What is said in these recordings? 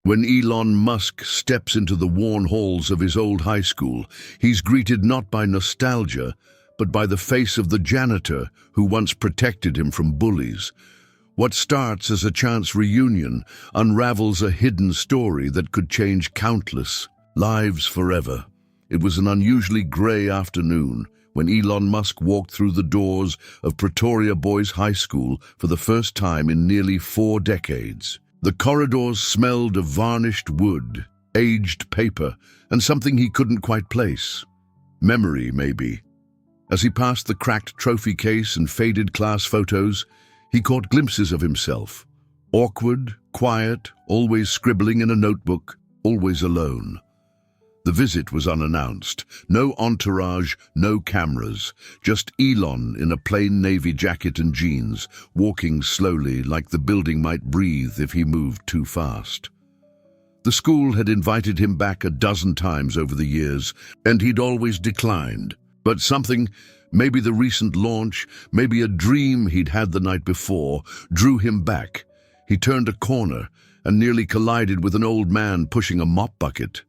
When Elon Musk steps into the worn halls of his old high school, he's greeted not by nostalgia, but by the face of the janitor who once protected him from bullies. What starts as a chance reunion unravels a hidden story that could change countless lives forever. It was an unusually grey afternoon when Elon Musk walked through the doors of Pretoria Boys High School for the first time in nearly 4 decades. The corridors smelled of varnished wood, aged paper, and something he couldn't quite place. Memory, maybe. As he passed the cracked trophy case and faded class photos, he caught glimpses of himself. Awkward, quiet, always scribbling in a notebook, always alone. The visit was unannounced. No entourage, no cameras. Just Elon in a plain navy jacket and jeans, walking slowly like the building might breathe if he moved too fast. The school had invited him back a dozen times over the years, and he'd always declined. But something, maybe the recent launch, maybe a dream he'd had the night before, drew him back. He turned a corner and nearly collided with an old man pushing a mop bucket.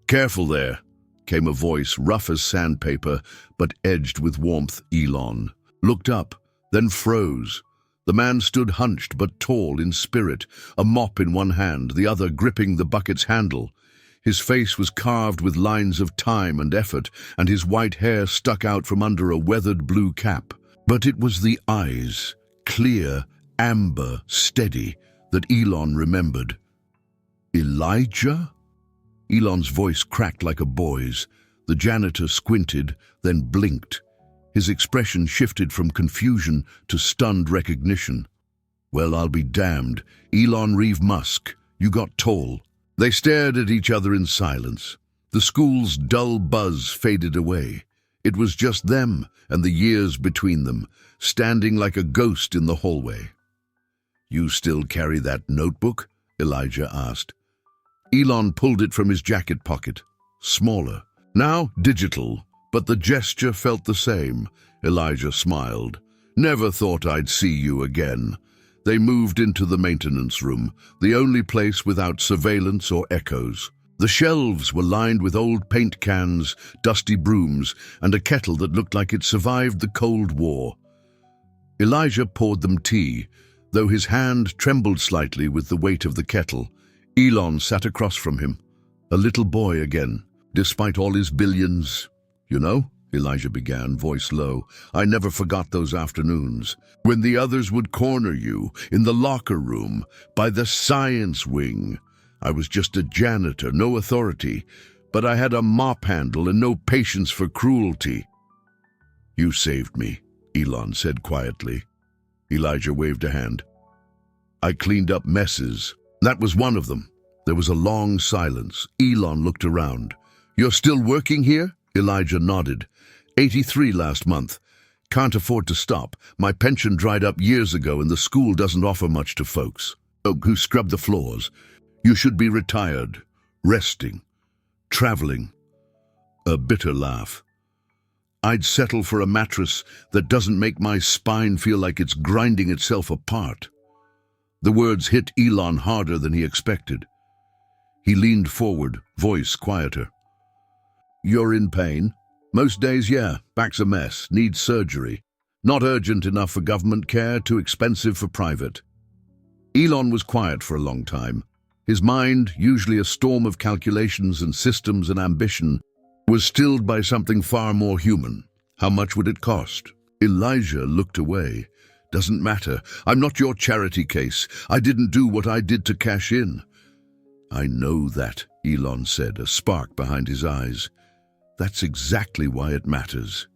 "Careful there," came a voice rough as sandpaper, but edged with warmth. Elon looked up, then froze. The man stood hunched but tall in spirit, a mop in one hand, the other gripping the bucket's handle. His face was carved with lines of time and effort, and his white hair stuck out from under a weathered blue cap. But it was the eyes, clear, amber, steady, that Elon remembered. "Elijah?" Elon's voice cracked like a boy's. The janitor squinted, then blinked. His expression shifted from confusion to stunned recognition. "Well, I'll be damned. Elon Reeve Musk, you got tall." They stared at each other in silence. The school's dull buzz faded away. It was just them and the years between them, standing like a ghost in the hallway. "You still carry that notebook?" Elijah asked. Elon pulled it from his jacket pocket. Smaller. Now digital, but the gesture felt the same. Elijah smiled. "Never thought I'd see you again." They moved into the maintenance room, the only place without surveillance or echoes. The shelves were lined with old paint cans, dusty brooms, and a kettle that looked like it survived the Cold War. Elijah poured them tea, though his hand trembled slightly with the weight of the kettle. Elon sat across from him, a little boy again, despite all his billions. "You know," Elijah began, voice low, "I never forgot those afternoons, when the others would corner you, in the locker room, by the science wing. I was just a janitor, no authority, but I had a mop handle and no patience for cruelty." "You saved me," Elon said quietly. Elijah waved a hand. "I cleaned up messes. That was one of them." There was a long silence. Elon looked around. "You're still working here?" Elijah nodded. 83 last month. Can't afford to stop. My pension dried up years ago and the school doesn't offer much to folks who scrub the floors. You should be retired, resting, traveling." A bitter laugh. "I'd settle for a mattress that doesn't make my spine feel like it's grinding itself apart." The words hit Elon harder than he expected. He leaned forward, voice quieter. "You're in pain?" "Most days, yeah. Back's a mess. Needs surgery. Not urgent enough for government care, too expensive for private." Elon was quiet for a long time. His mind, usually a storm of calculations and systems and ambition, was stilled by something far more human. How much would it cost? Elijah looked away. "Doesn't matter. I'm not your charity case. I didn't do what I did to cash in." "I know that," Elon said, a spark behind his eyes. "That's exactly why it matters."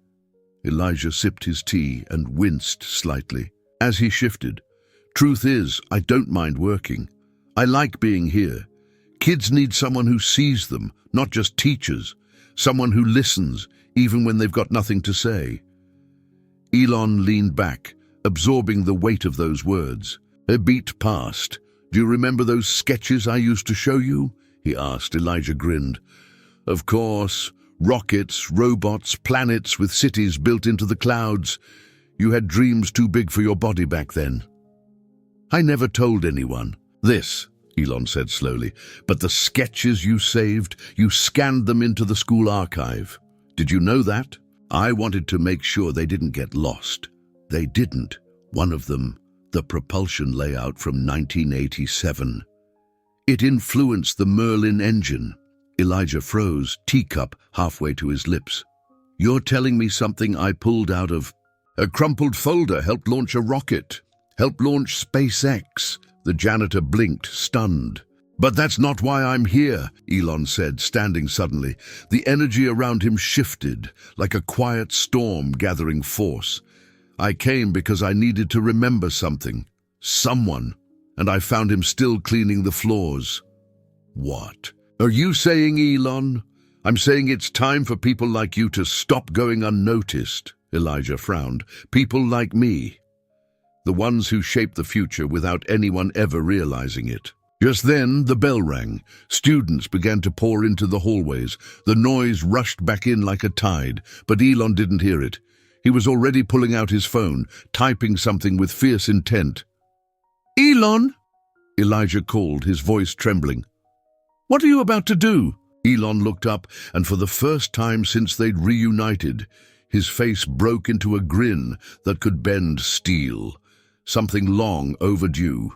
Elijah sipped his tea and winced slightly. As he shifted, "Truth is, I don't mind working. I like being here. Kids need someone who sees them, not just teachers. Someone who listens, even when they've got nothing to say." Elon leaned back, absorbing the weight of those words. A beat passed. "Do you remember those sketches I used to show you?" he asked. Elijah grinned. "Of course. Rockets, robots, planets with cities built into the clouds. You had dreams too big for your body back then." "I never told anyone." "This," Elon said slowly. "But the sketches you saved, you scanned them into the school archive. Did you know that? I wanted to make sure they didn't get lost. They didn't. One of them, the propulsion layout from 1987. It influenced the Merlin engine." Elijah froze, teacup halfway to his lips. "You're telling me something I pulled out of—" "A crumpled folder helped launch a rocket, helped launch SpaceX." The janitor blinked, stunned. "But that's not why I'm here," Elon said, standing suddenly. The energy around him shifted, like a quiet storm gathering force. "I came because I needed to remember something. Someone. And I found him still cleaning the floors." "What are you saying, Elon?" "I'm saying it's time for people like you to stop going unnoticed." Elijah frowned. "People like me. The ones who shape the future without anyone ever realizing it." Just then, the bell rang. Students began to pour into the hallways. The noise rushed back in like a tide, but Elon didn't hear it. He was already pulling out his phone, typing something with fierce intent. "Elon!" Elijah called, his voice trembling. "What are you about to do?" Elon looked up, and for the first time since they'd reunited, his face broke into a grin that could bend steel. Something long overdue.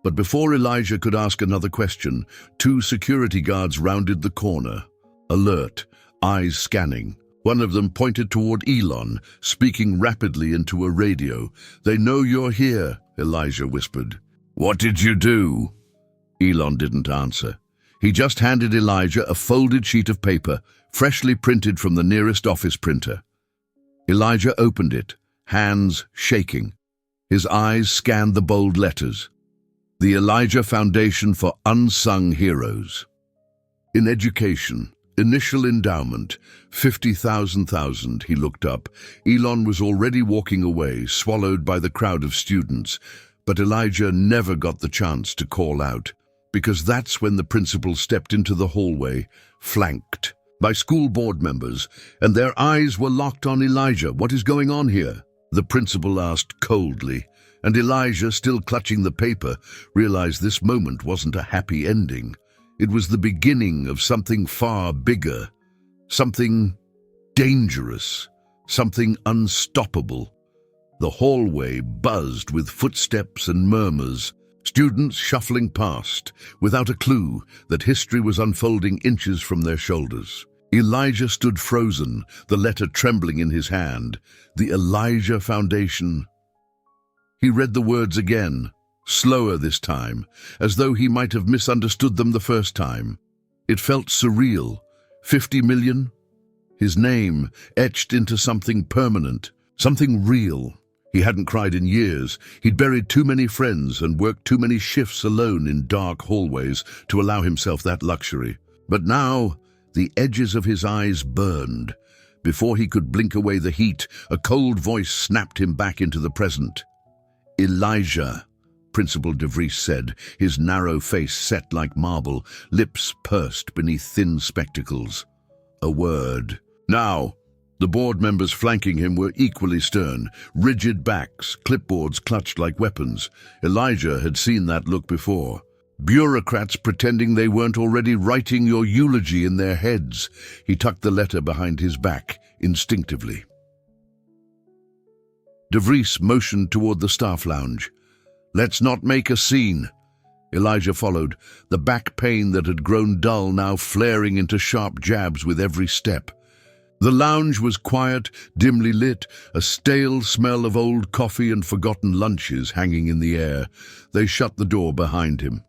But before Elijah could ask another question, 2 security guards rounded the corner. Alert, eyes scanning. One of them pointed toward Elon, speaking rapidly into a radio. "They know you're here," Elijah whispered. "What did you do?" Elon didn't answer. He just handed Elijah a folded sheet of paper, freshly printed from the nearest office printer. Elijah opened it, hands shaking. His eyes scanned the bold letters. The Elijah Foundation for Unsung Heroes. In education, initial endowment, 50,000. He looked up. Elon was already walking away, swallowed by the crowd of students. But Elijah never got the chance to call out, because that's when the principal stepped into the hallway, flanked by school board members, and their eyes were locked on Elijah. "What is going on here?" the principal asked coldly, and Elijah, still clutching the paper, realized this moment wasn't a happy ending. It was the beginning of something far bigger, something dangerous, something unstoppable. The hallway buzzed with footsteps and murmurs, students shuffling past, without a clue that history was unfolding inches from their shoulders. Elijah stood frozen, the letter trembling in his hand. The Elijah Foundation. He read the words again, slower this time, as though he might have misunderstood them the first time. It felt surreal. 50 million? His name etched into something permanent, something real. He hadn't cried in years. He'd buried too many friends and worked too many shifts alone in dark hallways to allow himself that luxury. But now, the edges of his eyes burned. Before he could blink away the heat, a cold voice snapped him back into the present. "Elijah," Principal DeVries said, his narrow face set like marble, lips pursed beneath thin spectacles. A word. "Now." The board members flanking him were equally stern, rigid backs, clipboards clutched like weapons. Elijah had seen that look before. Bureaucrats pretending they weren't already writing your eulogy in their heads. He tucked the letter behind his back, instinctively. DeVries motioned toward the staff lounge. "Let's not make a scene." Elijah followed, the back pain that had grown dull now flaring into sharp jabs with every step. The lounge was quiet, dimly lit, a stale smell of old coffee and forgotten lunches hanging in the air. They shut the door behind him.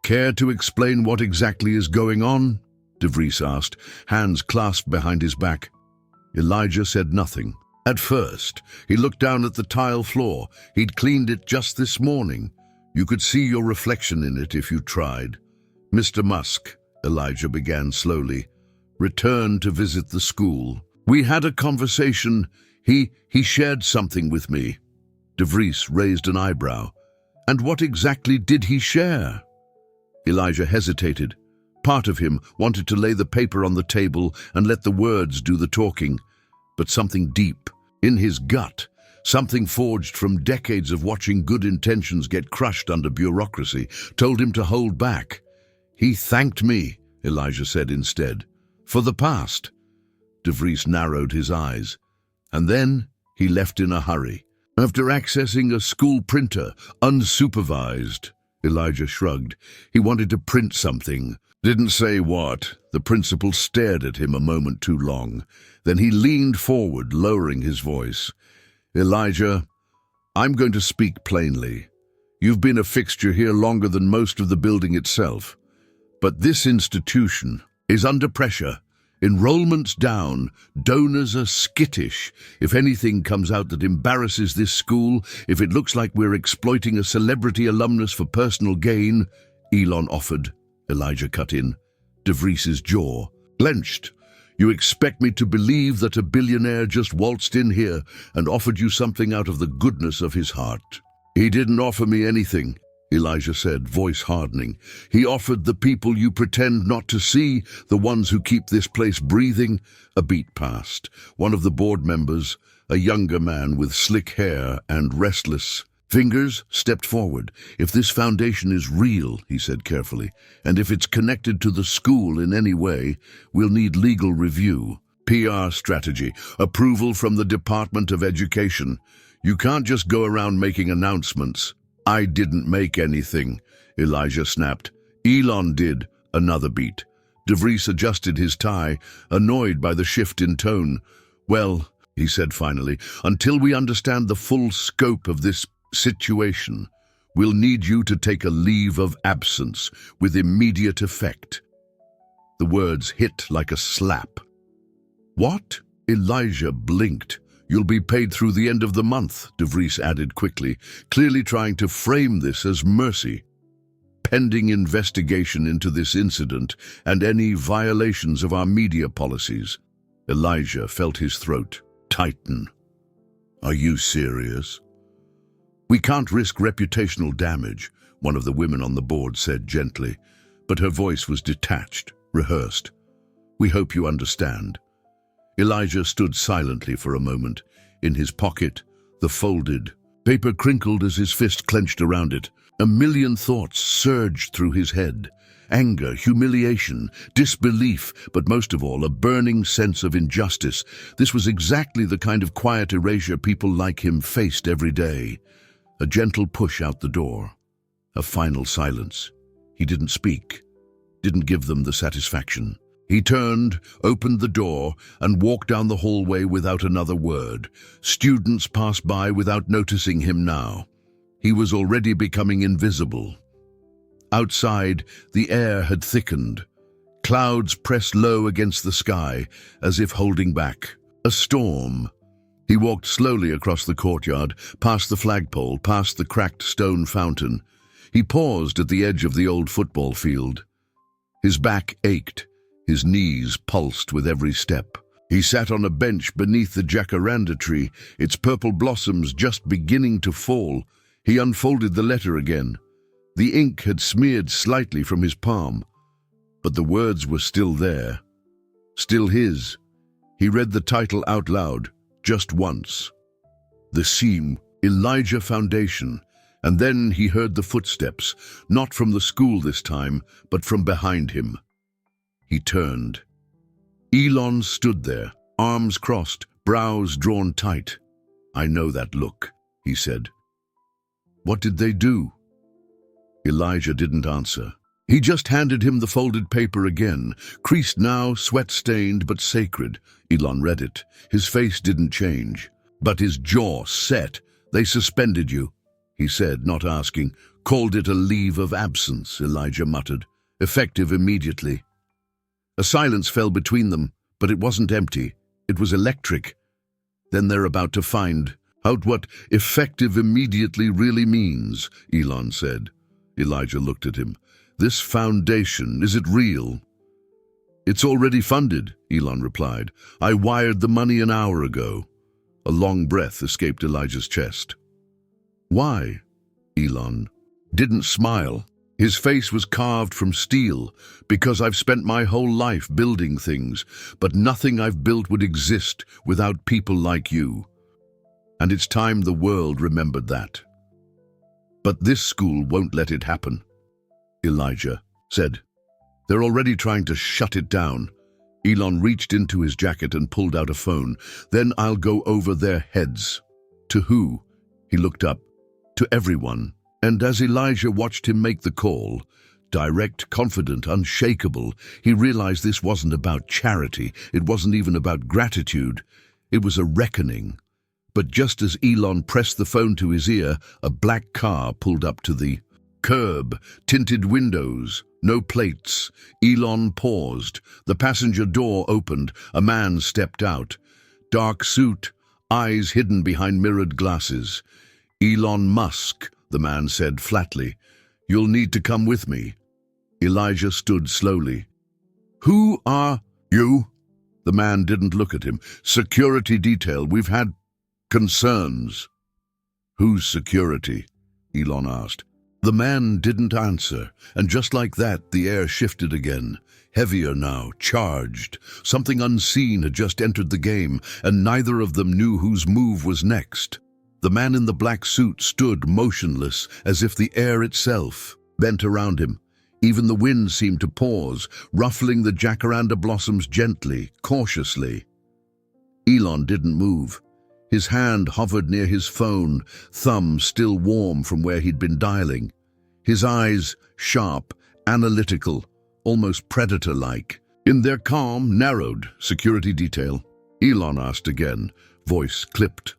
"Care to explain what exactly is going on?" DeVries asked, hands clasped behind his back. Elijah said nothing. At first, he looked down at the tile floor. He'd cleaned it just this morning. You could see your reflection in it if you tried. "Mr. Musk," Elijah began slowly, "returned to visit the school. We had a conversation. He shared something with me." DeVries raised an eyebrow. "And what exactly did he share?" Elijah hesitated. Part of him wanted to lay the paper on the table and let the words do the talking. But something deep, in his gut, Something forged from decades of watching good intentions get crushed under bureaucracy told him to hold back. He thanked me, Elijah said instead. For the past. De Vries narrowed his eyes. And then he left in a hurry. After accessing a school printer, unsupervised, Elijah shrugged. He wanted to print something. Didn't say what. The principal stared at him a moment too long. Then he leaned forward, lowering his voice. Elijah, I'm going to speak plainly. You've been a fixture here longer than most of the building itself. But this institution is under pressure. Enrollment's down, donors are skittish. If anything comes out that embarrasses this school, if it looks like we're exploiting a celebrity alumnus for personal gain, Elon offered. Elijah cut in. De Vries's jaw clenched. You expect me to believe that a billionaire just waltzed in here and offered you something out of the goodness of his heart? He didn't offer me anything, Elijah said, voice hardening. He offered the people you pretend not to see, the ones who keep this place breathing. A beat passed. One of the board members, a younger man with slick hair and restless fingers, stepped forward. If this foundation is real, he said carefully, and if it's connected to the school in any way, we'll need legal review, PR strategy, approval from the Department of Education. You can't just go around making announcements. I didn't make anything, Elijah snapped. Elon did. Another beat. De Vries adjusted his tie, annoyed by the shift in tone. Well, he said finally, until we understand the full scope of this situation, we'll need you to take a leave of absence with immediate effect. The words hit like a slap. What? Elijah blinked. You'll be paid through the end of the month, De Vries added quickly, clearly trying to frame this as mercy. Pending investigation into this incident and any violations of our media policies. Elijah felt his throat tighten. Are you serious? We can't risk reputational damage, one of the women on the board said gently, but her voice was detached, rehearsed. We hope you understand. Elijah stood silently for a moment. In his pocket, the folded paper crinkled as his fist clenched around it. A million thoughts surged through his head. Anger, humiliation, disbelief, but most of all, a burning sense of injustice. This was exactly the kind of quiet erasure people like him faced every day. A gentle push out the door. A final silence. He didn't speak. Didn't give them the satisfaction. He turned, opened the door, and walked down the hallway without another word. Students passed by without noticing him now. He was already becoming invisible. Outside, the air had thickened. Clouds pressed low against the sky, as if holding back. A storm. He walked slowly across the courtyard, past the flagpole, past the cracked stone fountain. He paused at the edge of the old football field. His back ached. His knees pulsed with every step. He sat on a bench beneath the jacaranda tree, its purple blossoms just beginning to fall. He unfolded the letter again. The ink had smeared slightly from his palm, but the words were still there. Still his. He read the title out loud. Just once. The Seam, Elijah Foundation, and then he heard the footsteps, not from the school this time, but from behind him. He turned. Elon stood there, arms crossed, brows drawn tight. I know that look, he said. What did they do? Elijah didn't answer. He just handed him the folded paper again, creased now, sweat-stained but sacred. Elon read it. His face didn't change, but his jaw set. They suspended you, he said, not asking. Called it a leave of absence, Elijah muttered. Effective immediately. A silence fell between them, but it wasn't empty. It was electric. Then they're about to find out what effective immediately really means, Elon said. Elijah looked at him. This foundation, is it real? It's already funded, Elon replied. I wired the money an hour ago. A long breath escaped Elijah's chest. Why? Elon didn't smile. His face was carved from steel. Because I've spent my whole life building things, but nothing I've built would exist without people like you. And it's time the world remembered that. But this school won't let it happen, Elijah said. They're already trying to shut it down. Elon reached into his jacket and pulled out a phone. Then I'll go over their heads. To who? He looked up. To everyone. And as Elijah watched him make the call, direct, confident, unshakable, he realized this wasn't about charity. It wasn't even about gratitude. It was a reckoning. But just as Elon pressed the phone to his ear, a black car pulled up to the curb, tinted windows, no plates. Elon paused. The passenger door opened. A man stepped out. Dark suit, eyes hidden behind mirrored glasses. Elon Musk, the man said flatly. You'll need to come with me. Elijah stood slowly. Who are you? The man didn't look at him. Security detail. We've had concerns. Whose security? Elon asked. The man didn't answer, and just like that, the air shifted again. Heavier now, charged. Something unseen had just entered the game, and neither of them knew whose move was next. The man in the black suit stood motionless, as if the air itself bent around him. Even the wind seemed to pause, ruffling the jacaranda blossoms gently, cautiously. Elon didn't move. His hand hovered near his phone, thumb still warm from where he'd been dialing. His eyes sharp, analytical, almost predator-like. In their calm, narrowed security detail, Elon asked again, voice clipped.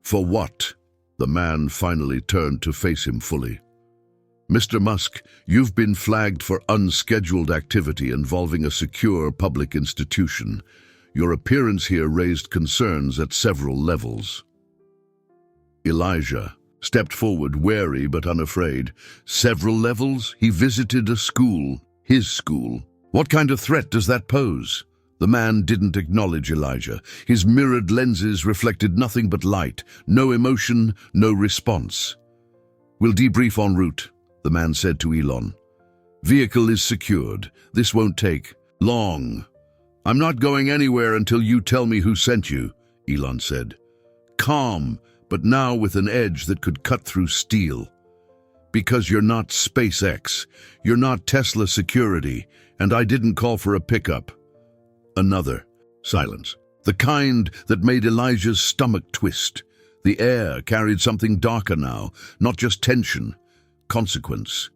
For what? The man finally turned to face him fully. Mr. Musk, you've been flagged for unscheduled activity involving a secure public institution. Your appearance here raised concerns at several levels. Elijah stepped forward, wary but unafraid. Several levels? He visited a school, his school. What kind of threat does that pose? The man didn't acknowledge Elijah. His mirrored lenses reflected nothing but light, no emotion, no response. We'll debrief en route, the man said to Elon. Vehicle is secured. This won't take long. I'm not going anywhere until you tell me who sent you, Elon said. Calm, but now with an edge that could cut through steel. Because you're not SpaceX, you're not Tesla security, and I didn't call for a pickup. Another silence, the kind that made Elijah's stomach twist. The air carried something darker now, not just tension, consequence.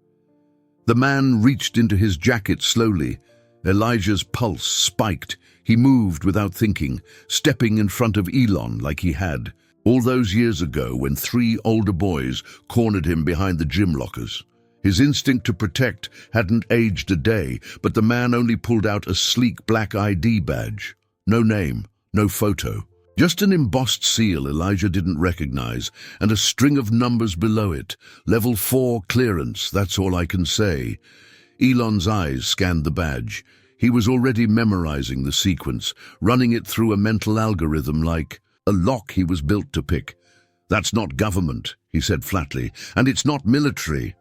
The man reached into his jacket slowly. Elijah's pulse spiked. He moved without thinking, stepping in front of Elon like he had all those years ago when 3 older boys cornered him behind the gym lockers. His instinct to protect hadn't aged a day, but the man only pulled out a sleek black ID badge. No name, no photo. Just an embossed seal Elijah didn't recognize, and a string of numbers below it. Level 4 clearance, that's all I can say. Elon's eyes scanned the badge. He was already memorizing the sequence, running it through a mental algorithm like a lock he was built to pick. That's not government, he said flatly, and it's not military.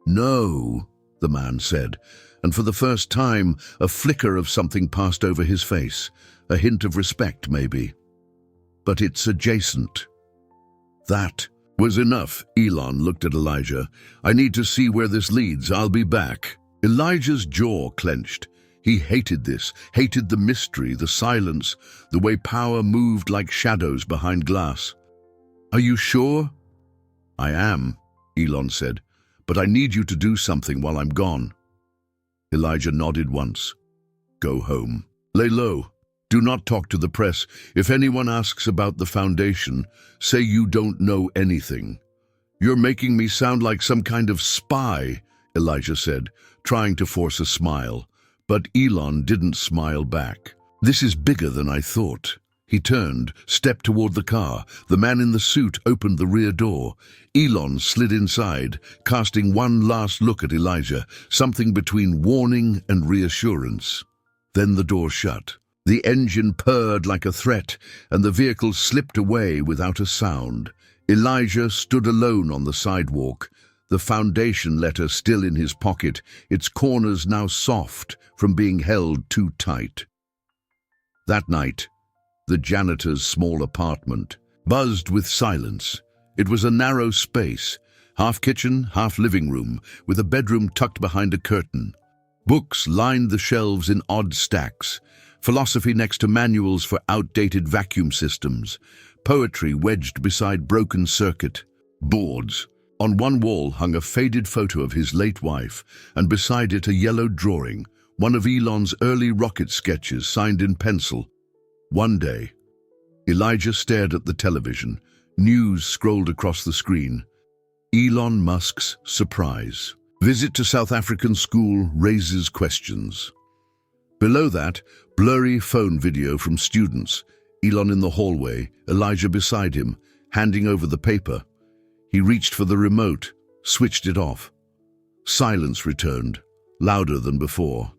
No, the man said, and for the first time, a flicker of something passed over his face, a hint of respect maybe. But it's adjacent. That was enough. Elon looked at Elijah. I need to see where this leads. I'll be back. Elijah's jaw clenched. He hated this, hated the mystery, the silence, the way power moved like shadows behind glass. Are you sure? I am, Elon said, but I need you to do something while I'm gone. Elijah nodded once. Go home. Lay low. Do not talk to the press. If anyone asks about the foundation, say you don't know anything. You're making me sound like some kind of spy, Elijah said, trying to force a smile. But Elon didn't smile back. This is bigger than I thought. He turned, stepped toward the car. The man in the suit opened the rear door. Elon slid inside, casting one last look at Elijah, something between warning and reassurance. Then the door shut. The engine purred like a threat, and the vehicle slipped away without a sound. Elijah stood alone on the sidewalk, the foundation letter still in his pocket, its corners now soft from being held too tight. That night, the janitor's small apartment. buzzed with silence. It was a narrow space, half kitchen, half living room, with a bedroom tucked behind a curtain. Books lined the shelves in odd stacks, philosophy next to manuals for outdated vacuum systems, poetry wedged beside broken circuit boards. On one wall hung a faded photo of his late wife, and beside it a yellow drawing, one of Elon's early rocket sketches signed in pencil. One day, Elijah stared at the television. News scrolled across the screen. Elon Musk's surprise. Visit to South African school raises questions. Below that, blurry phone video from students. Elon in the hallway, Elijah beside him, handing over the paper. He reached for the remote, switched it off. Silence returned, louder than before.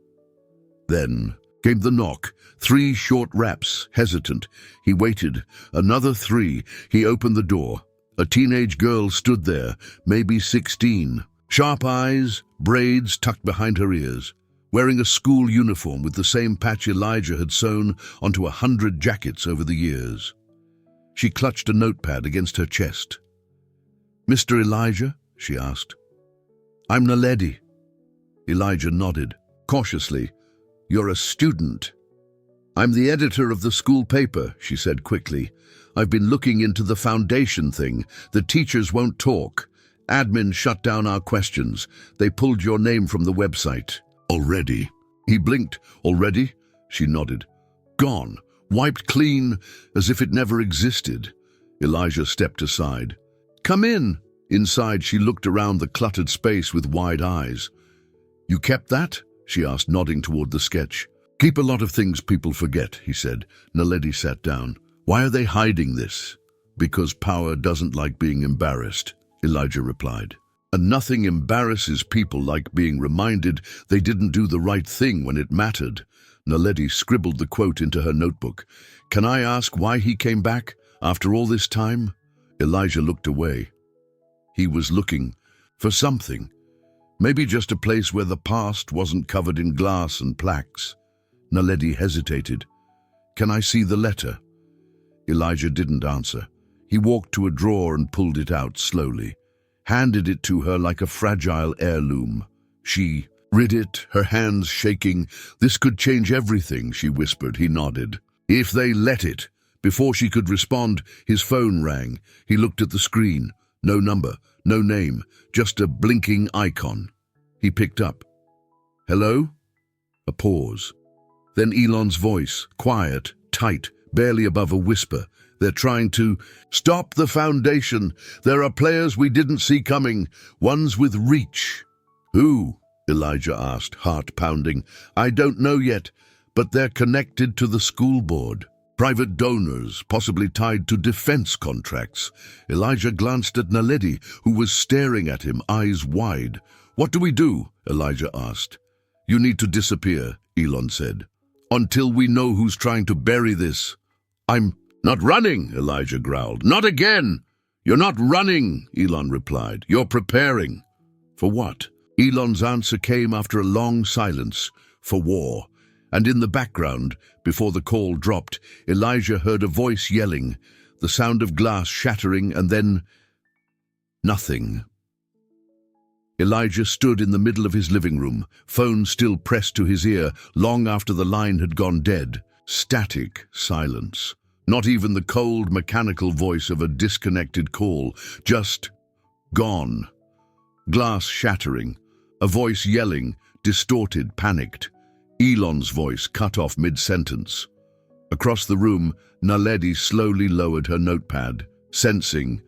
Then came the knock. 3 short raps, hesitant. He waited. Another 3. He opened the door. A teenage girl stood there, maybe 16. Sharp eyes, braids tucked behind her ears, wearing a school uniform with the same patch Elijah had sewn onto 100 jackets over the years. She clutched a notepad against her chest. "Mr. Elijah?" she asked. "I'm Naledi." Elijah nodded. Cautiously, "You're a student." "I'm the editor of the school paper," she said quickly. "I've been looking into the foundation thing. The teachers won't talk. Admin shut down our questions. They pulled your name from the website." "Already?" He blinked. "Already?" She nodded. "Gone. Wiped clean, as if it never existed." Elijah stepped aside. "Come in." Inside, she looked around the cluttered space with wide eyes. "You kept that?" she asked, nodding toward the sketch. "Keep a lot of things people forget," he said. Naledi sat down. "Why are they hiding this?" "Because power doesn't like being embarrassed," Elijah replied. "And nothing embarrasses people like being reminded they didn't do the right thing when it mattered." Naledi scribbled the quote into her notebook. "Can I ask why he came back after all this time?" Elijah looked away. He was looking for something. Maybe just a place where the past wasn't covered in glass and plaques. Naledi hesitated. "Can I see the letter?" Elijah didn't answer. He walked to a drawer and pulled it out slowly, handed it to her like a fragile heirloom. She read it, her hands shaking. "This could change everything," she whispered. He nodded. "If they let it." Before she could respond, his phone rang. He looked at the screen. No number, no name, just a blinking icon. He picked up. "Hello?" A pause. Then Elon's voice, quiet, tight, barely above a whisper. "They're trying to stop the foundation. There are players we didn't see coming, ones with reach." "Who?" Elijah asked, heart pounding. "I don't know yet, but they're connected to the school board. Private donors, possibly tied to defense contracts." Elijah glanced at Naledi, who was staring at him, eyes wide. "What do we do?" Elijah asked. "You need to disappear," Elon said, "until we know who's trying to bury this." "I'm not running," Elijah growled. "Not again." "You're not running," Elon replied. "You're preparing." "For what?" Elon's answer came after a long silence. "For war." And in the background, before the call dropped, Elijah heard a voice yelling, the sound of glass shattering, and then nothing. Elijah stood in the middle of his living room, phone still pressed to his ear, long after the line had gone dead. Static silence. Not even the cold, mechanical voice of a disconnected call, just gone. Glass shattering, a voice yelling, distorted, panicked. Elon's voice cut off mid-sentence. Across the room, Naledi slowly lowered her notepad, sensing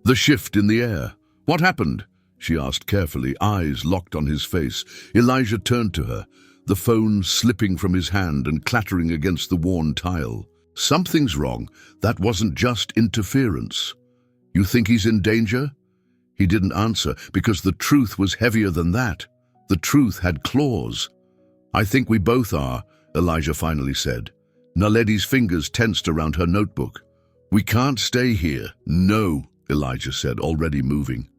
the shift in the air. "What happened?" she asked carefully, eyes locked on his face. Elijah turned to her, the phone slipping from his hand and clattering against the worn tile. "Something's wrong. That wasn't just interference." "You think he's in danger?" He didn't answer, because the truth was heavier than that. The truth had claws. "I think we both are," Elijah finally said. Naledi's fingers tensed around her notebook. "We can't stay here." "No," Elijah said, already moving.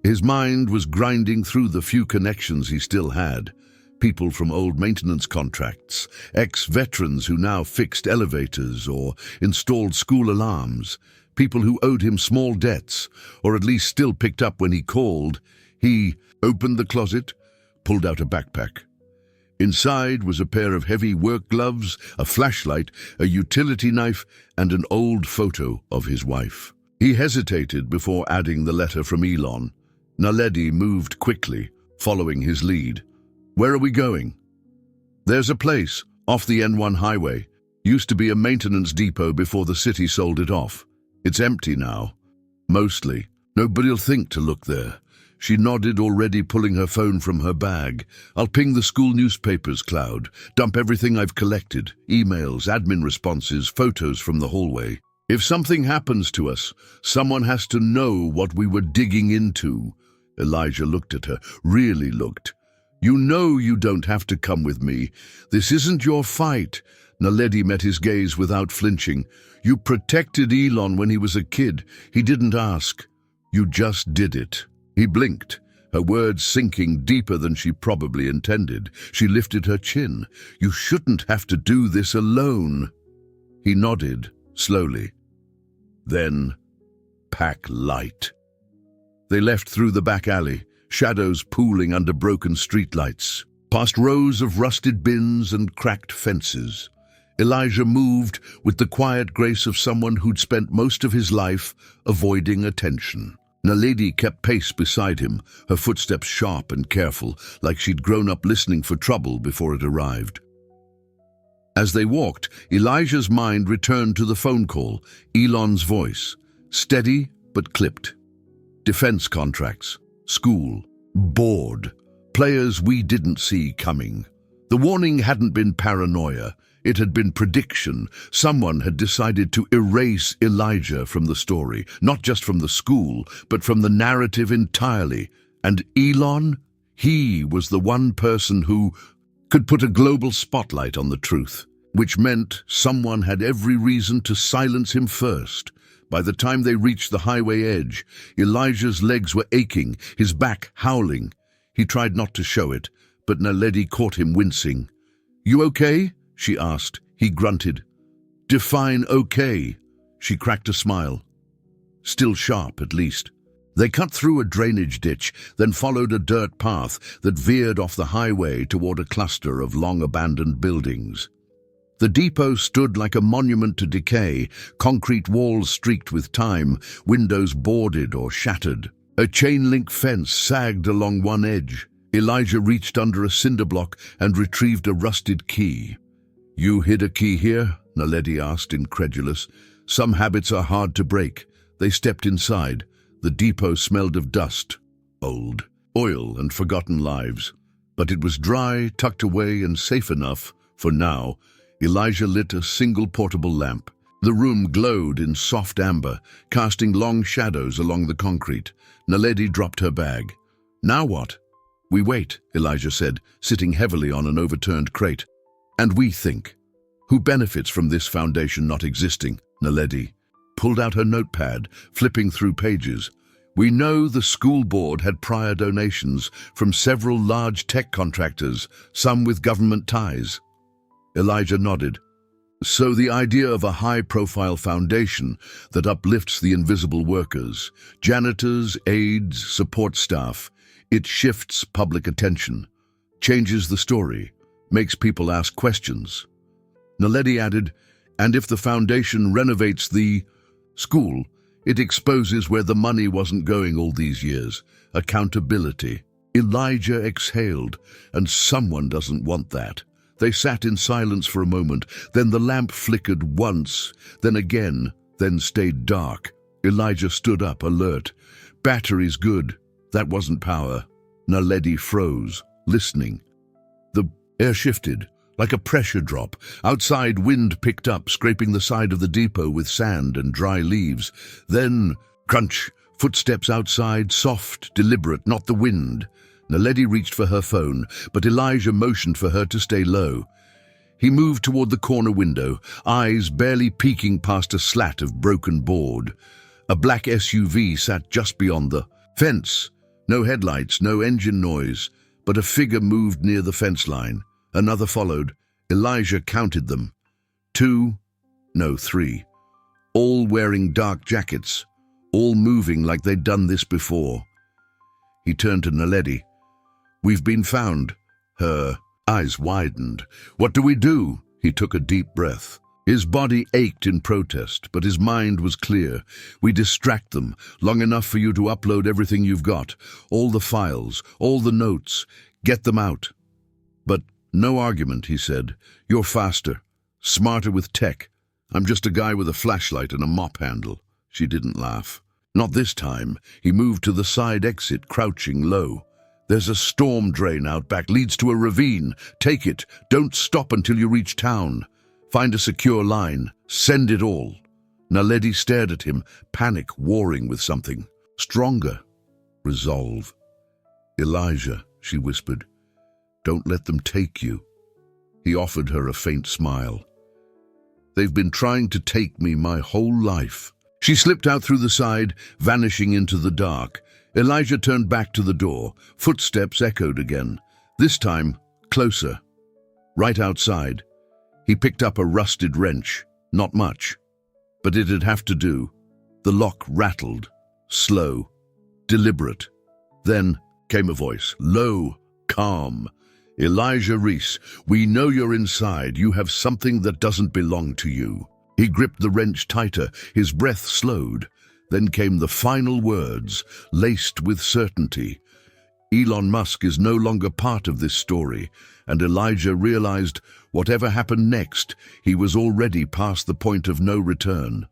His mind was grinding through the few connections he still had. People from old maintenance contracts, ex-veterans who now fixed elevators or installed school alarms, people who owed him small debts, or at least still picked up when he called. He opened the closet, pulled out a backpack. Inside was a pair of heavy work gloves, a flashlight, a utility knife, and an old photo of his wife. He hesitated before adding the letter from Elon. Naledi moved quickly, following his lead. "Where are we going?" "There's a place, off the N1 highway. Used to be a maintenance depot before the city sold it off. It's empty now. Mostly. Nobody'll think to look there." She nodded, already pulling her phone from her bag. "I'll ping the school newspapers cloud, dump everything I've collected, emails, admin responses, photos from the hallway. If something happens to us, someone has to know what we were digging into." Elijah looked at her, really looked. "You know you don't have to come with me. This isn't your fight." Naledi met his gaze without flinching. "You protected Elon when he was a kid. He didn't ask. You just did it." He blinked, her words sinking deeper than she probably intended. She lifted her chin. "You shouldn't have to do this alone." He nodded, slowly. Then, pack light. They left through the back alley, shadows pooling under broken streetlights, past rows of rusted bins and cracked fences. Elijah moved with the quiet grace of someone who'd spent most of his life avoiding attention. Naledi kept pace beside him, her footsteps sharp and careful, like she'd grown up listening for trouble before it arrived. As they walked, Elijah's mind returned to the phone call, Elon's voice, steady but clipped. Defense contracts, school, board, players we didn't see coming. The warning hadn't been paranoia. It had been prediction. Someone had decided to erase Elijah from the story, not just from the school, but from the narrative entirely. And Elon? He was the one person who could put a global spotlight on the truth, which meant someone had every reason to silence him first. By the time they reached the highway edge, Elijah's legs were aching, his back howling. He tried not to show it, but Naledi caught him wincing. "You okay?" she asked. He grunted. "Define okay." She cracked a smile. Still sharp, at least. They cut through a drainage ditch, then followed a dirt path that veered off the highway toward a cluster of long-abandoned buildings. The depot stood like a monument to decay, concrete walls streaked with time, windows boarded or shattered. A chain-link fence sagged along one edge. Elijah reached under a cinder block and retrieved a rusted key. "You hid a key here?" Naledi asked, incredulous. "Some habits are hard to break." They stepped inside. The depot smelled of dust, old, oil and forgotten lives. But it was dry, tucked away and safe enough, for now. Elijah lit a single portable lamp. The room glowed in soft amber, casting long shadows along the concrete. Naledi dropped her bag. "Now what?" "We wait," Elijah said, sitting heavily on an overturned crate. "And we think. Who benefits from this foundation not existing?" Naledi pulled out her notepad, flipping through pages. "We know the school board had prior donations from several large tech contractors, some with government ties." Elijah nodded. "So the idea of a high-profile foundation that uplifts the invisible workers, janitors, aides, support staff, it shifts public attention, changes the story, makes people ask questions." Naledi added, "And if the foundation renovates the school, it exposes where the money wasn't going all these years. Accountability." Elijah exhaled, and someone doesn't want that. They sat in silence for a moment, then the lamp flickered once, then again, then stayed dark. Elijah stood up, alert. "Battery's good." That wasn't power. Naledi froze, listening. The air shifted, like a pressure drop. Outside, wind picked up, scraping the side of the depot with sand and dry leaves. Then, crunch, footsteps outside, soft, deliberate, not the wind. Naledi reached for her phone, but Elijah motioned for her to stay low. He moved toward the corner window, eyes barely peeking past a slat of broken board. A black SUV sat just beyond the fence. No headlights, no engine noise, but a figure moved near the fence line. Another followed. Elijah counted them. 2, no 3. all wearing dark jackets, all moving like they'd done this before. He turned to Naledi. "We've been found." Her eyes widened. "What do we do?" He took a deep breath. His body ached in protest, but his mind was clear. "We distract them, long enough for you to upload everything you've got, all the files, all the notes. Get them out." "But no argument," he said. "You're faster, smarter with tech. I'm just a guy with a flashlight and a mop handle." She didn't laugh. "Not this time." He moved to the side exit, crouching low. "There's a storm drain out back, leads to a ravine. Take it. Don't stop until you reach town. Find a secure line. Send it all." Naledi stared at him, panic warring with something. Stronger. Resolve. "Elijah," she whispered, "don't let them take you." He offered her a faint smile. "They've been trying to take me my whole life." She slipped out through the side, vanishing into the dark. Elijah turned back to the door. Footsteps echoed again, this time closer. Right outside. He picked up a rusted wrench. Not much, but it'd have to do. The lock rattled, slow, deliberate. Then came a voice, low, calm. "Elijah Reese, we know you're inside. You have something that doesn't belong to you." He gripped the wrench tighter, his breath slowed. Then came the final words, laced with certainty. Elon Musk is no longer part of this story, and Elijah realized whatever happened next, he was already past the point of no return.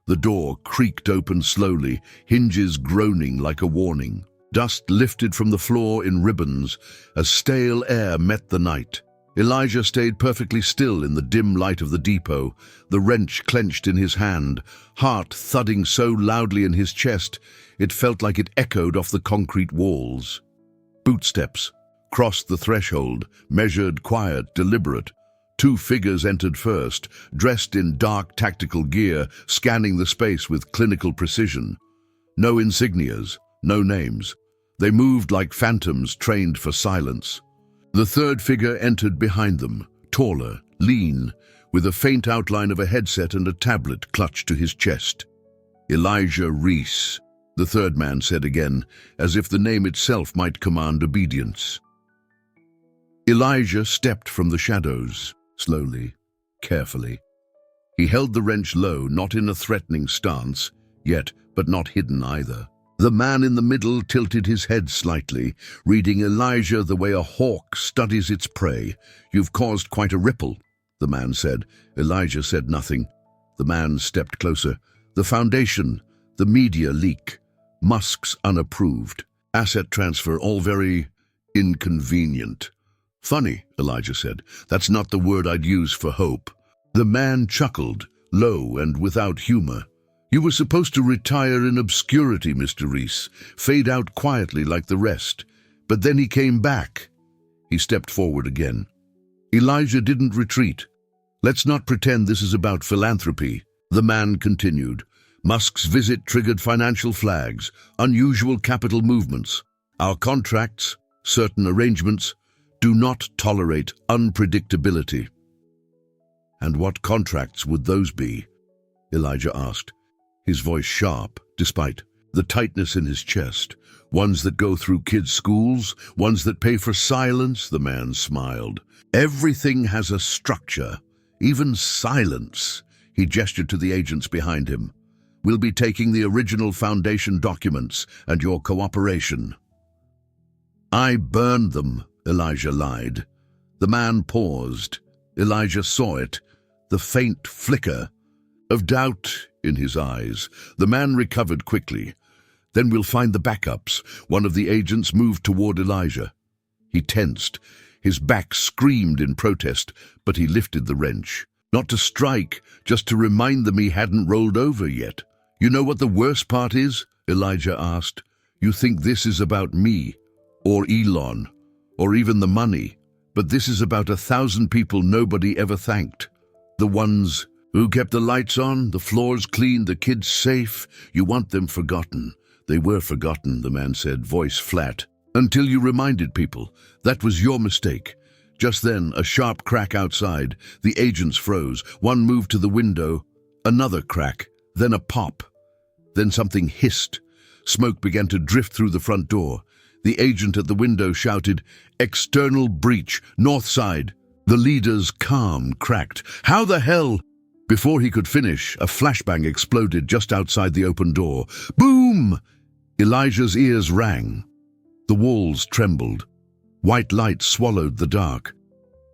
The door creaked open slowly, hinges groaning like a warning. Dust lifted from the floor in ribbons as stale air met the night. Elijah stayed perfectly still in the dim light of the depot, the wrench clenched in his hand, heart thudding so loudly in his chest it felt like it echoed off the concrete walls. Bootsteps crossed the threshold, measured, quiet, deliberate. Two figures entered first, dressed in dark tactical gear, scanning the space with clinical precision. No insignias, no names. They moved like phantoms trained for silence. The third figure entered behind them, taller, lean, with a faint outline of a headset and a tablet clutched to his chest. "Elijah Reese," the third man said again, as if the name itself might command obedience. Elijah stepped from the shadows, slowly, carefully. He held the wrench low, not in a threatening stance, yet, but not hidden either. The man in the middle tilted his head slightly, reading Elijah the way a hawk studies its prey. "You've caused quite a ripple," the man said. Elijah said nothing. The man stepped closer. "The foundation, the media leak, Musk's unapproved, asset transfer, all very inconvenient." "Funny," Elijah said. "That's not the word I'd use for hope." The man chuckled, low and without humor. "You were supposed to retire in obscurity, Mr. Reese, fade out quietly like the rest. But then he came back." He stepped forward again. Elijah didn't retreat. "Let's not pretend this is about philanthropy," the man continued. "Musk's visit triggered financial flags, unusual capital movements. Our contracts, certain arrangements, do not tolerate unpredictability." "And what contracts would those be?" Elijah asked, his voice sharp, despite the tightness in his chest. "Ones that go through kids' schools, ones that pay for silence," the man smiled. "Everything has a structure, even silence." He gestured to the agents behind him. "We'll be taking the original foundation documents and your cooperation." "I burned them," Elijah lied. The man paused. Elijah saw it, the faint flicker of doubt in his eyes. The man recovered quickly. "Then we'll find the backups." One of the agents moved toward Elijah. He tensed. His back screamed in protest, but he lifted the wrench. Not to strike, just to remind them he hadn't rolled over yet. "You know what the worst part is?" Elijah asked. "You think this is about me, or Elon, or even the money. But this is about 1,000 people nobody ever thanked. The ones who kept the lights on, the floors clean, the kids safe. You want them forgotten." "They were forgotten," the man said, voice flat. "Until you reminded people. That was your mistake." Just then, a sharp crack outside. The agents froze. One moved to the window. Another crack. Then a pop. Then something hissed. Smoke began to drift through the front door. The agent at the window shouted, "External breach, north side." The leader's calm cracked. "How the hell?" Before he could finish, a flashbang exploded just outside the open door. Boom! Elijah's ears rang. The walls trembled. White light swallowed the dark.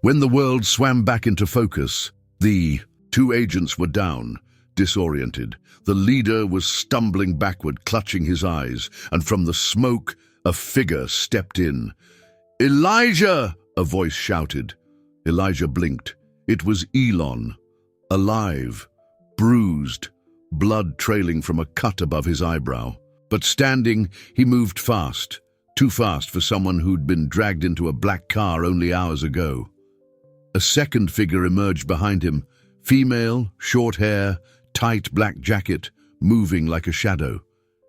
When the world swam back into focus, the two agents were down, disoriented. The leader was stumbling backward, clutching his eyes, and from the smoke, a figure stepped in. "Elijah!" a voice shouted. Elijah blinked. It was Elon, alive, bruised, blood trailing from a cut above his eyebrow. But standing, he moved fast, too fast for someone who'd been dragged into a black car only hours ago. A second figure emerged behind him, female, short hair, tight black jacket, moving like a shadow.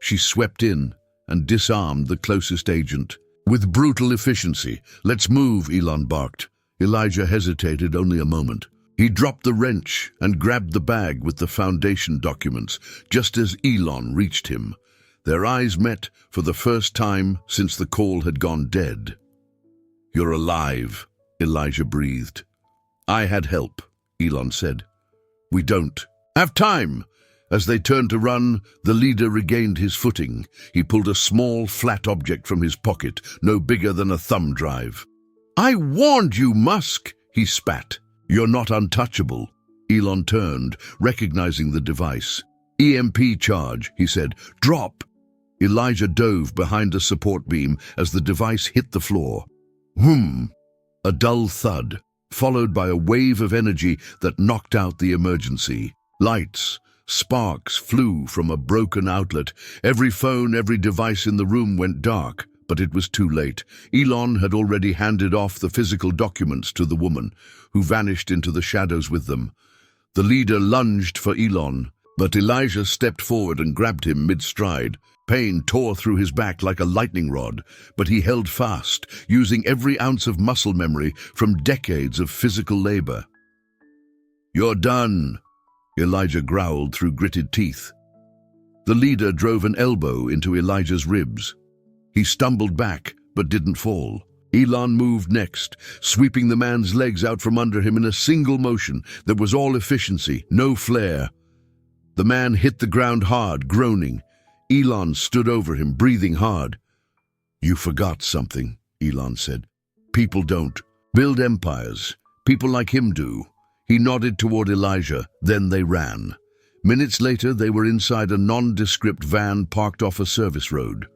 She swept in and disarmed the closest agent. With brutal efficiency. "Let's move," Elon barked. Elijah hesitated only a moment. He dropped the wrench and grabbed the bag with the foundation documents, just as Elon reached him. Their eyes met for the first time since the call had gone dead. "You're alive," Elijah breathed. "I had help," Elon said. "We don't have time." As they turned to run, the leader regained his footing. He pulled a small, flat object from his pocket, no bigger than a thumb drive. "I warned you, Musk," he spat. "You're not untouchable." Elon turned, recognizing the device. "EMP charge," he said. "Drop." Elijah dove behind a support beam as the device hit the floor. Whoom! A dull thud, followed by a wave of energy that knocked out the emergency. Lights, sparks flew from a broken outlet. Every phone, every device in the room went dark, but it was too late. Elon had already handed off the physical documents to the woman, who vanished into the shadows with them. The leader lunged for Elon, but Elijah stepped forward and grabbed him mid-stride. Pain tore through his back like a lightning rod, but he held fast, using every ounce of muscle memory from decades of physical labor. "You're done," Elijah growled through gritted teeth. The leader drove an elbow into Elijah's ribs. He stumbled back, but didn't fall. Elon moved next, sweeping the man's legs out from under him in a single motion that was all efficiency, no flair. The man hit the ground hard, groaning. Elon stood over him, breathing hard. "You forgot something," Elon said. "People don't build empires. People like him do." He nodded toward Elijah, then they ran. Minutes later, they were inside a nondescript van parked off a service road.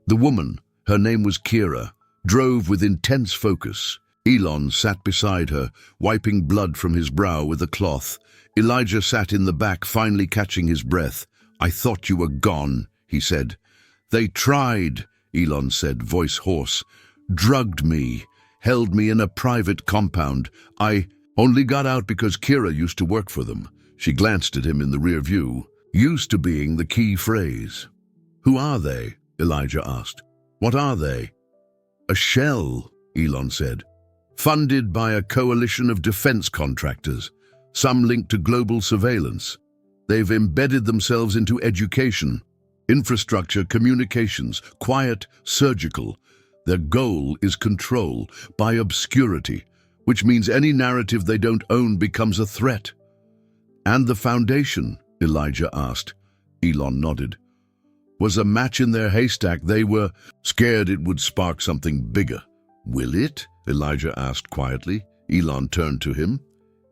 The woman, her name was Kira, drove with intense focus. Elon sat beside her, wiping blood from his brow with a cloth. Elijah sat in the back, finally catching his breath. "I thought you were gone," he said. "They tried," Elon said, voice hoarse. "Drugged me, held me in a private compound. I only got out because Kira used to work for them." She glanced at him in the rear view. "Used to" being the key phrase. "Who are they?" Elijah asked. "What are they?" "A shell," Elon said. "Funded by a coalition of defense contractors, some linked to global surveillance. They've embedded themselves into education, infrastructure, communications, quiet, surgical. Their goal is control by obscurity, which means any narrative they don't own becomes a threat." "And the foundation?" Elijah asked. Elon nodded. "Was a match in their haystack. They were scared it would spark something bigger." "Will it?" Elijah asked quietly. Elon turned to him.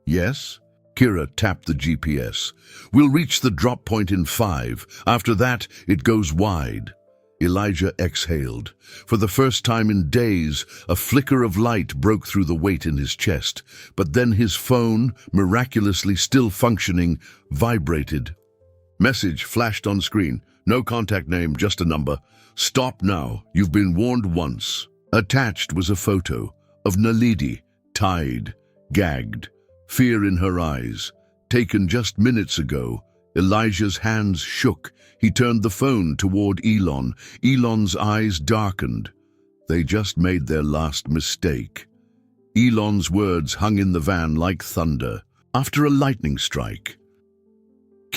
"Yes." Kira tapped the GPS. "We'll reach the drop point in 5. After that, it goes wide." Elijah exhaled. For the first time in days, a flicker of light broke through the weight in his chest. But then his phone, miraculously still functioning, vibrated. Message flashed on screen. "No contact name, just a number. Stop now. You've been warned once." Attached was a photo of Naledi, tied, gagged, fear in her eyes. Taken just minutes ago. Elijah's hands shook. He turned the phone toward Elon. Elon's eyes darkened. They just made their last mistake. Elon's words hung in the van like thunder. After a lightning strike.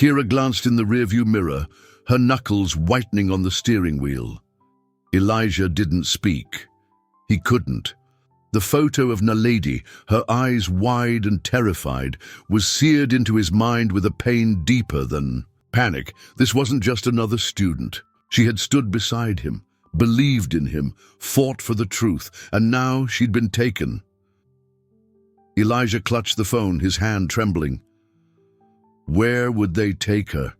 Kira glanced in the rearview mirror, her knuckles whitening on the steering wheel. Elijah didn't speak. He couldn't. The photo of Naledi, her eyes wide and terrified, was seared into his mind with a pain deeper than panic. This wasn't just another student. She had stood beside him, believed in him, fought for the truth, and now she'd been taken. Elijah clutched the phone, his hand trembling. Where would they take her?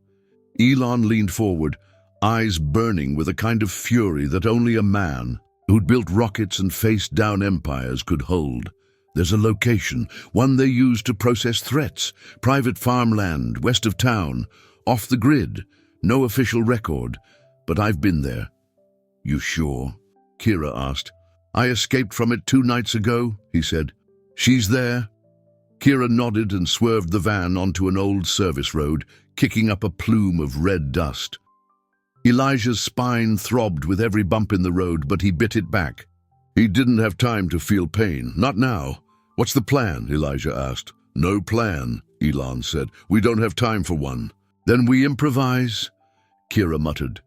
Elon leaned forward, eyes burning with a kind of fury that only a man who'd built rockets and faced down empires could hold. There's a location, one they use to process threats, private farmland, west of town, off the grid, no official record, but I've been there. You sure? Kira asked. I escaped from it 2 nights ago, he said. She's there? Kira nodded and swerved the van onto an old service road, kicking up a plume of red dust. Elijah's spine throbbed with every bump in the road, but he bit it back. He didn't have time to feel pain. Not now. What's the plan? Elijah asked. No plan, Elon said. We don't have time for one. Then we improvise, Kira muttered.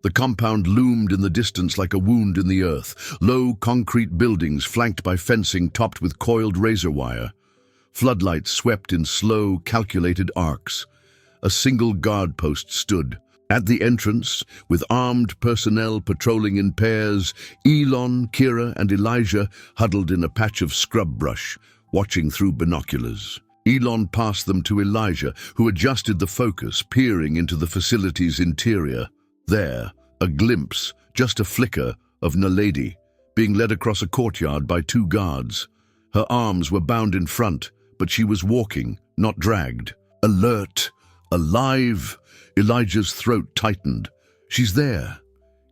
The compound loomed in the distance like a wound in the earth. Low concrete buildings flanked by fencing topped with coiled razor wire. Floodlights swept in slow, calculated arcs. A single guard post stood. At the entrance, with armed personnel patrolling in pairs, Elon, Kira, and Elijah huddled in a patch of scrub brush, watching through binoculars. Elon passed them to Elijah, who adjusted the focus, peering into the facility's interior. There, a glimpse, just a flicker, of Naledi, being led across a courtyard by 2 guards. Her arms were bound in front, but she was walking, not dragged. Alert, alive. Elijah's throat tightened. She's there.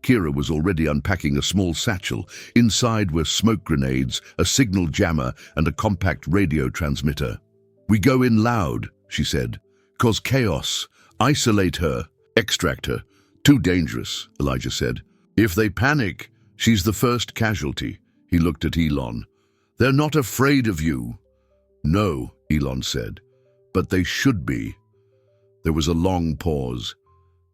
Kira was already unpacking a small satchel. Inside were smoke grenades, a signal jammer, and a compact radio transmitter. We go in loud, she said. Cause chaos. Isolate her. Extract her. Too dangerous, Elijah said. If they panic, she's the first casualty. He looked at Elon. They're not afraid of you. No, Elon said. But they should be. There was a long pause.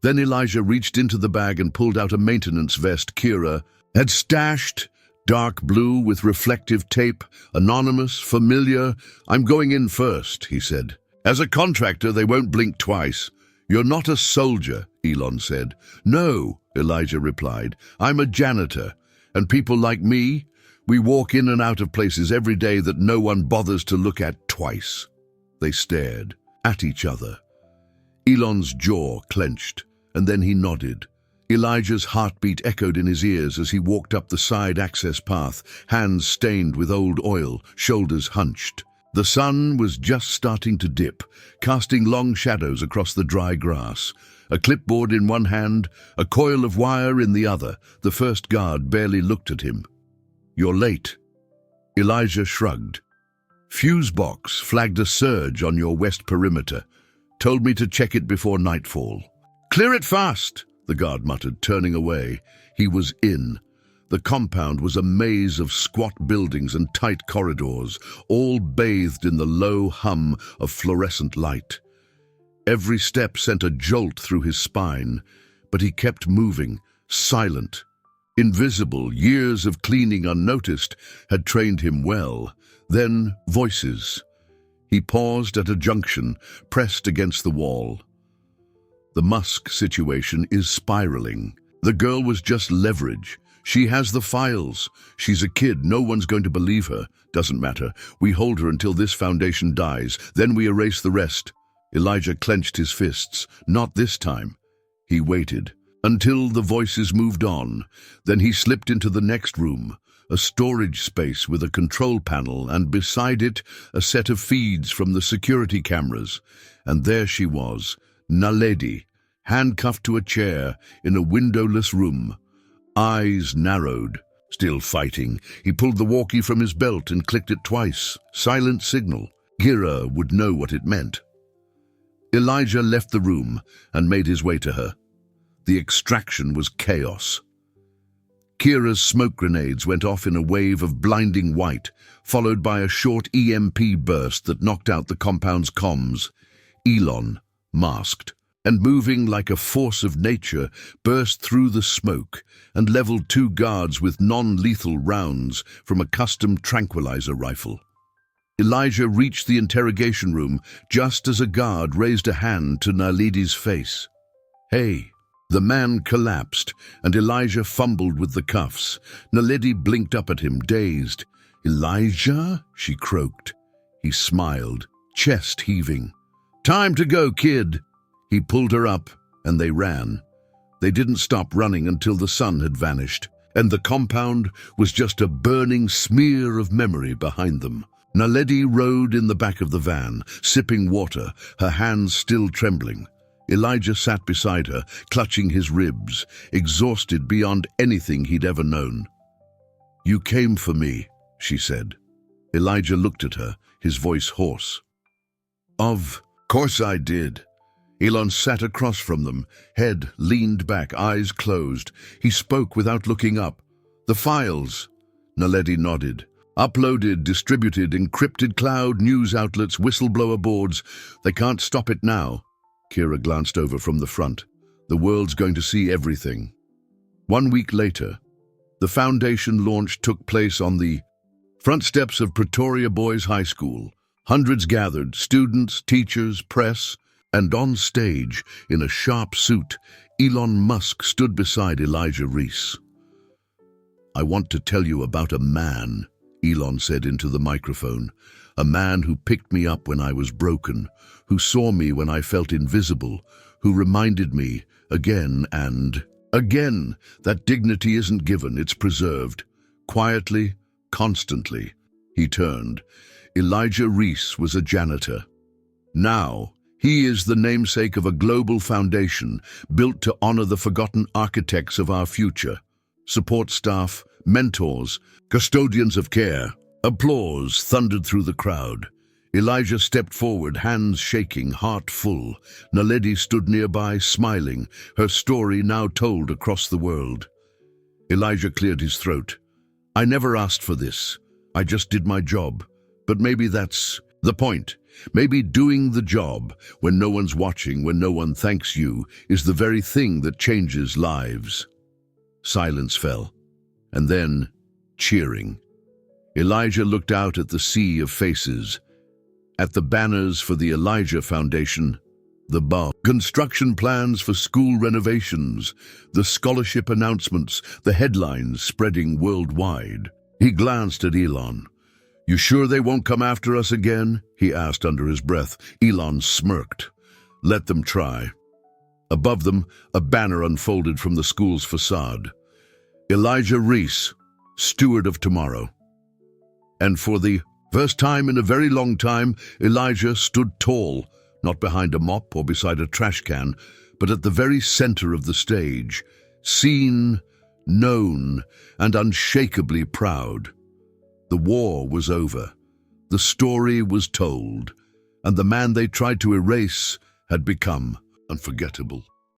Then Elijah reached into the bag and pulled out a maintenance vest Kira had stashed, dark blue with reflective tape, anonymous, familiar. I'm going in first, he said. As a contractor, they won't blink twice. You're not a soldier, Elon said. No, Elijah replied. I'm a janitor, and people like me, we walk in and out of places every day that no one bothers to look at twice. They stared at each other. Elon's jaw clenched, and then he nodded. Elijah's heartbeat echoed in his ears as he walked up the side access path, hands stained with old oil, shoulders hunched. The sun was just starting to dip, casting long shadows across the dry grass. A clipboard in one hand, a coil of wire in the other. The first guard barely looked at him. You're late. Elijah shrugged. Fuse box flagged a surge on your west perimeter. Told me to check it before nightfall. Clear it fast, the guard muttered, turning away. He was in. The compound was a maze of squat buildings and tight corridors, all bathed in the low hum of fluorescent light. Every step sent a jolt through his spine, but he kept moving, silent. Invisible, years of cleaning unnoticed had trained him well. Then voices. He paused at a junction, pressed against the wall. The Musk situation is spiraling. The girl was just leverage. She has the files. She's a kid. No one's going to believe her. Doesn't matter. We hold her until this foundation dies. Then we erase the rest. Elijah clenched his fists. Not this time. He waited until the voices moved on. Then he slipped into the next room. A storage space with a control panel, and beside it, a set of feeds from the security cameras. And there she was, Naledi, handcuffed to a chair in a windowless room. Eyes narrowed. Still fighting, he pulled the walkie from his belt and clicked it twice. Silent signal. Kira would know what it meant. Elijah left the room and made his way to her. The extraction was chaos. Kira's smoke grenades went off in a wave of blinding white, followed by a short EMP burst that knocked out the compound's comms. Elon, masked, and moving like a force of nature, burst through the smoke and leveled two guards with non-lethal rounds from a custom tranquilizer rifle. Elijah reached the interrogation room just as a guard raised a hand to Naledi's face. "Hey!" The man collapsed, and Elijah fumbled with the cuffs. Naledi blinked up at him, dazed. "Elijah?" she croaked. He smiled, chest heaving. "Time to go, kid." He pulled her up, and they ran. They didn't stop running until the sun had vanished, and the compound was just a burning smear of memory behind them. Naledi rode in the back of the van, sipping water, her hands still trembling. Elijah sat beside her, clutching his ribs, exhausted beyond anything he'd ever known. "You came for me," she said. Elijah looked at her, his voice hoarse. "Of course I did." Elon sat across from them, head leaned back, eyes closed. He spoke without looking up. "The files." Naledi nodded. "Uploaded, distributed, encrypted cloud, news outlets, whistleblower boards. They can't stop it now." Kira glanced over from the front. "The world's going to see everything." 1 week later, the foundation launch took place on the front steps of Pretoria Boys High School. Hundreds gathered, students, teachers, press, and on stage, in a sharp suit, Elon Musk stood beside Elijah Reese. "I want to tell you about a man," Elon said into the microphone. "A man who picked me up when I was broken, who saw me when I felt invisible, who reminded me again and again that dignity isn't given, it's preserved. Quietly, constantly." He turned. Elijah Reese was a janitor. Now, he is the namesake of a global foundation built to honor the forgotten architects of our future. Support staff, mentors, custodians of care. Applause thundered through the crowd. Elijah stepped forward, hands shaking, heart full. Naledi stood nearby, smiling, her story now told across the world. Elijah cleared his throat. "I never asked for this. I just did my job. But maybe that's the point. Maybe doing the job, when no one's watching, when no one thanks you, is the very thing that changes lives." Silence fell, and then cheering. Elijah looked out at the sea of faces, at the banners for the Elijah Foundation, the construction plans for school renovations, the scholarship announcements, the headlines spreading worldwide. He glanced at Elon. "You sure they won't come after us again?" he asked under his breath. Elon smirked. "Let them try." Above them, a banner unfolded from the school's facade. "Elijah Reese, Steward of Tomorrow." And for the first time in a very long time, Elijah stood tall, not behind a mop or beside a trash can, but at the very center of the stage, seen, known, and unshakably proud. The war was over, the story was told, and the man they tried to erase had become unforgettable.